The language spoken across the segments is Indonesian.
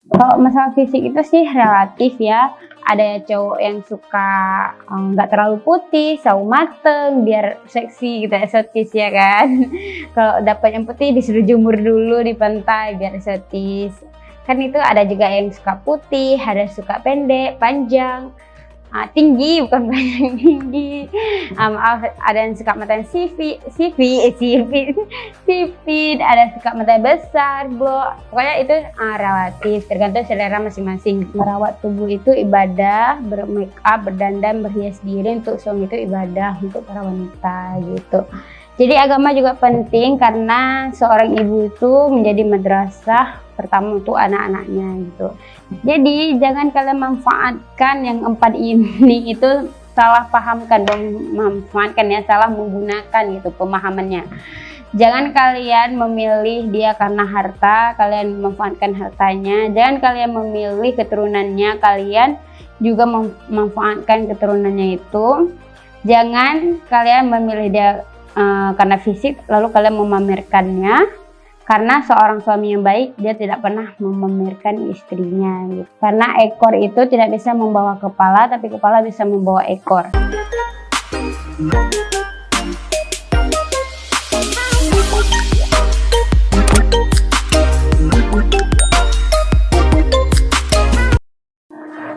Kalau masalah fisik itu sih relatif ya. Ada cowok yang suka nggak terlalu putih, sawo mateng, biar seksi gitu, esotis ya kan. Kalau dapat yang putih disuruh jemur dulu di pantai biar esotis. Kan itu ada juga yang suka putih, ada suka pendek, panjang. Tinggi bukan panjang, tinggi. Ada yang suka matanya sipit, ada suka mata besar, blok. Pokoknya itu relatif, tergantung selera masing-masing. Merawat tubuh itu ibadah, bermake up, berdandan, berhias diri untuk suami itu ibadah untuk para wanita gitu. Jadi agama juga penting karena seorang ibu itu menjadi madrasah pertama untuk anak-anaknya gitu. Jadi jangan kalian manfaatkan yang 4 ini itu, salah pahamkan dong, memanfaatkan ya, salah menggunakan gitu pemahamannya. Jangan kalian memilih dia karena harta, kalian memanfaatkan hartanya. Jangan kalian memilih keturunannya, kalian juga memanfaatkan keturunannya itu. Jangan kalian memilih dia karena fisik lalu kalian memamerkannya, karena seorang suami yang baik dia tidak pernah memamerkan istrinya gitu. Karena ekor itu tidak bisa membawa kepala, tapi kepala bisa membawa ekor.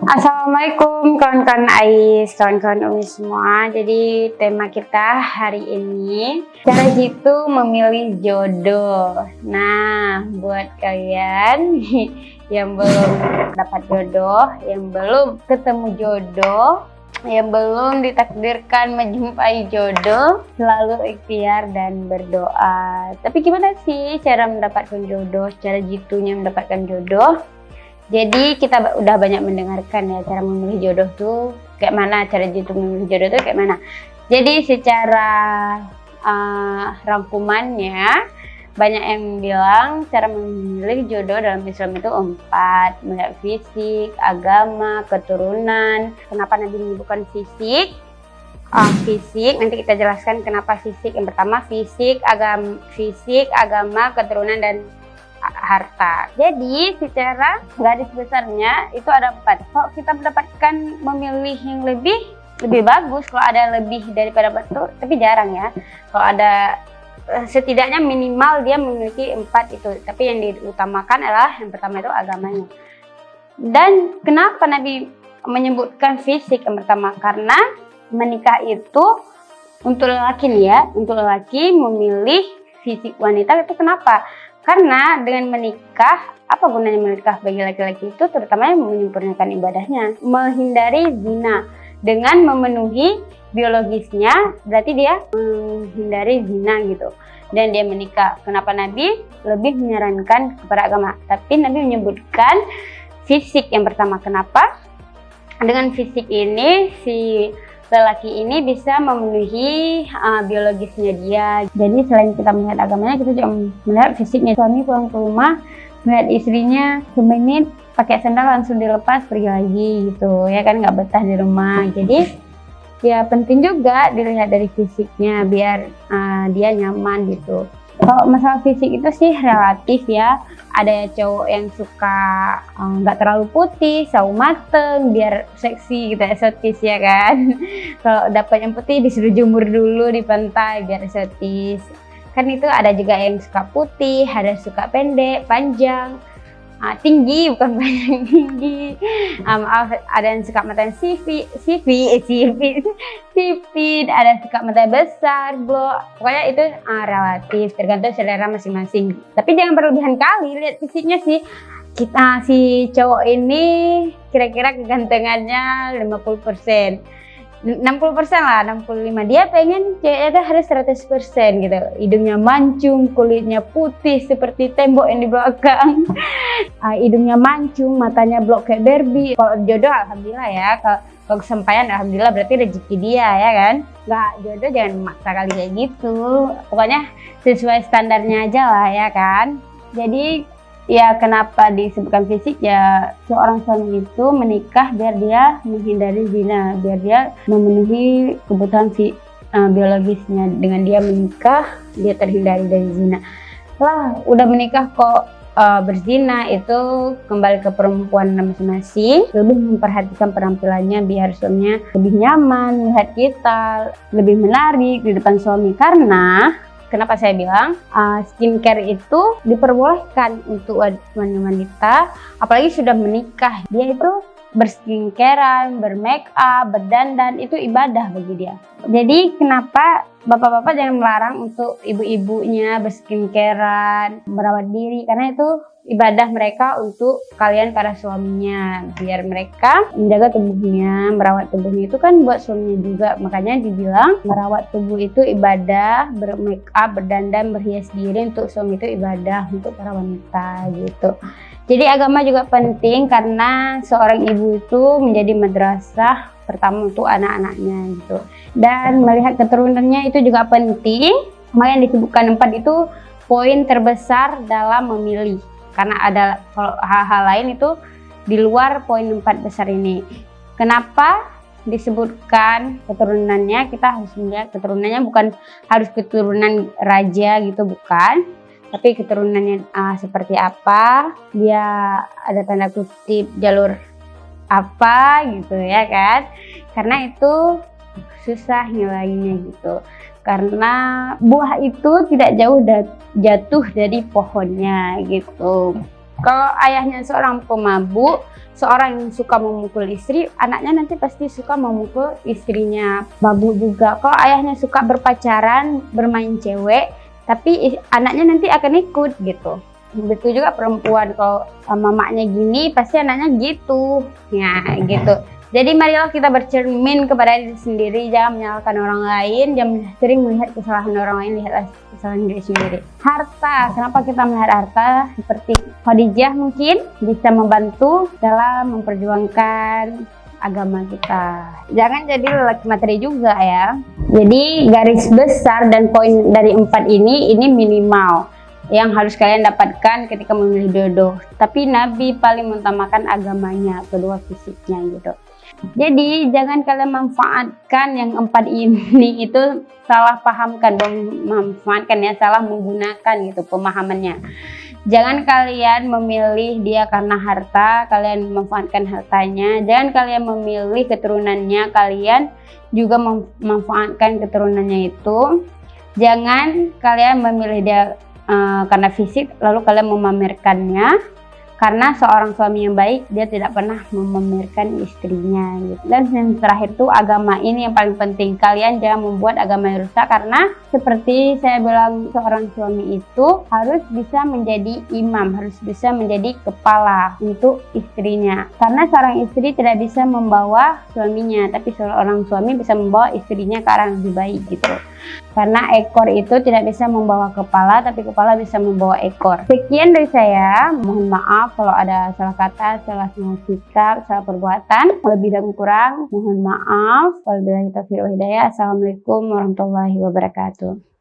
Assalamualaikum kawan-kawan Ais, kawan-kawan Umi semua. Jadi tema kita hari ini cara jitu memilih jodoh. Nah, buat kalian yang belum dapat jodoh, yang belum ketemu jodoh, yang belum ditakdirkan menjumpai jodoh, selalu ikhtiar dan berdoa. Tapi gimana sih cara mendapatkan jodoh, cara jitunya mendapatkan jodoh? Jadi kita udah banyak mendengarkan ya cara memilih jodoh tuh kayak mana, cara jitu memilih jodoh tuh kayak mana. Jadi secara rangkumannya banyak yang bilang cara memilih jodoh dalam Islam itu 4, melihat fisik, agama, keturunan. Kenapa Nabi menyebutkan fisik? Fisik, nanti kita jelaskan kenapa fisik. Yang pertama fisik, agama, keturunan dan harta. Jadi secara garis besarnya itu ada 4. Kalau kita mendapatkan memilih yang lebih bagus kalau ada lebih daripada 4, tapi jarang ya. Kalau ada setidaknya minimal dia memiliki 4 itu. Tapi yang diutamakan adalah yang pertama itu agamanya. Dan kenapa Nabi menyebutkan fisik yang pertama? Karena menikah itu untuk lelaki nih ya, untuk lelaki memilih fisik wanita itu kenapa? Karena dengan menikah, apa gunanya menikah bagi laki-laki itu? Terutama menyempurnakan ibadahnya, menghindari zina. Dengan memenuhi biologisnya, berarti dia menghindari zina gitu. Dan dia menikah. Kenapa Nabi lebih menyarankan kepada agama? Tapi Nabi menyebutkan fisik yang pertama. Kenapa? Dengan fisik ini si lelaki ini bisa memenuhi biologisnya dia. Jadi selain kita melihat agamanya, kita juga melihat fisiknya. Suami pulang ke rumah melihat istrinya semenit pakai sandal langsung dilepas pergi lagi gitu ya kan, nggak betah di rumah. Jadi ya penting juga dilihat dari fisiknya biar dia nyaman gitu. Kalau masalah fisik itu sih relatif ya. Ada cowok yang suka nggak terlalu putih, sawo mateng, biar seksi gitu, esotis ya kan. Kalau dapat yang putih disuruh jemur dulu di pantai biar esotis. Kan itu ada juga yang suka putih, ada suka pendek, panjang. Tinggi bukan panjang, tinggi. Ada yang suka matanya sipit, ada suka mata besar, blok. Pokoknya itu relatif, tergantung selera masing-masing. Tapi jangan berlebihan kali lihat fisiknya sih. Si cowok ini kira-kira kegantengannya 50%. 60% lah, 65. Dia pengen ceweknya tuh harus 100% gitu. Hidungnya mancung, kulitnya putih seperti tembok yang di belakang. Hidungnya mancung, matanya blok kayak Barbie. Kalau jodoh alhamdulillah ya. Kalau kesampaian alhamdulillah, berarti rezeki dia ya kan. Nggak jodoh jangan memaksa kali kayak gitu. Pokoknya sesuai standarnya aja lah ya kan. Jadi ya kenapa disebutkan fisik ya, seorang suami itu menikah biar dia menghindari zina, biar dia memenuhi kebutuhan biologisnya. Dengan dia menikah dia terhindari dari zina. Lah udah menikah kok berzina itu kembali ke perempuan masing-masing, lebih memperhatikan penampilannya biar suaminya lebih nyaman melihat kita, lebih menarik di depan suami. Karena kenapa saya bilang skincare itu diperbolehkan untuk wanita, apalagi sudah menikah. Dia itu berskincarean, bermake up, berdandan, itu ibadah bagi dia. Jadi kenapa bapak-bapak jangan melarang untuk ibu-ibunya berskincarean, merawat diri, karena itu ibadah mereka untuk kalian para suaminya, biar mereka menjaga tubuhnya. Merawat tubuhnya itu kan buat suaminya juga, makanya dibilang merawat tubuh itu ibadah, bermake up, berdandan, berhias diri untuk suami itu ibadah untuk para wanita gitu. Jadi agama juga penting karena seorang ibu itu menjadi madrasah pertama untuk anak-anaknya gitu. Dan melihat keturunannya itu juga penting. Makanya disebutkan 4 itu poin terbesar dalam memilih. Karena ada hal-hal lain itu di luar poin 4 besar ini. Kenapa disebutkan keturunannya? Kita harus melihat keturunannya, bukan harus keturunan raja gitu, bukan. Tapi keturunannya seperti apa, dia ada tanda kutip jalur apa gitu ya kan. Karena itu susah nilainya gitu. Karena buah itu tidak jauh jatuh dari pohonnya gitu. Kalau ayahnya seorang pemabuk, seorang yang suka memukul istri, anaknya nanti pasti suka memukul istrinya. Mabuk juga. Kalau ayahnya suka berpacaran, bermain cewek, tapi anaknya nanti akan ikut gitu. Begitu juga perempuan, kalau mamanya gini pasti anaknya gitu ya gitu. Jadi marilah kita bercermin kepada diri sendiri, jangan menyalahkan orang lain, jangan sering melihat kesalahan orang lain, lihatlah kesalahan diri sendiri. Harta, kenapa kita melihat harta? Seperti Khadijah mungkin bisa membantu dalam memperjuangkan agama kita. Jangan jadi lelaki materi juga ya. Jadi garis besar dan poin dari 4 ini minimal yang harus kalian dapatkan ketika memilih jodoh. Tapi Nabi paling mengutamakan agamanya, kedua fisiknya gitu. Jadi jangan kalian manfaatkan yang 4 ini itu salah pahamkan, memanfaatkan ya, salah menggunakan gitu pemahamannya. Jangan kalian memilih dia karena harta, kalian memanfaatkan hartanya. Jangan kalian memilih keturunannya, kalian juga memanfaatkan keturunannya itu. Jangan kalian memilih dia karena fisik, lalu kalian memamerkannya. Karena seorang suami yang baik, dia tidak pernah memamerkan istrinya gitu. Dan yang terakhir tuh agama, ini yang paling penting. Kalian jangan membuat agama yang rusak, karena seperti saya bilang, seorang suami itu harus bisa menjadi imam, harus bisa menjadi kepala untuk istrinya. Karena seorang istri tidak bisa membawa suaminya, tapi seorang suami bisa membawa istrinya ke arah yang lebih baik gitu. Karena ekor itu tidak bisa membawa kepala, tapi kepala bisa membawa ekor. Sekian dari saya, mohon maaf kalau ada salah kata, salah sikap, salah perbuatan, lebih dan kurang mohon maaf. Wabillahi taufiq wal hidayah. Assalamualaikum warahmatullahi wabarakatuh.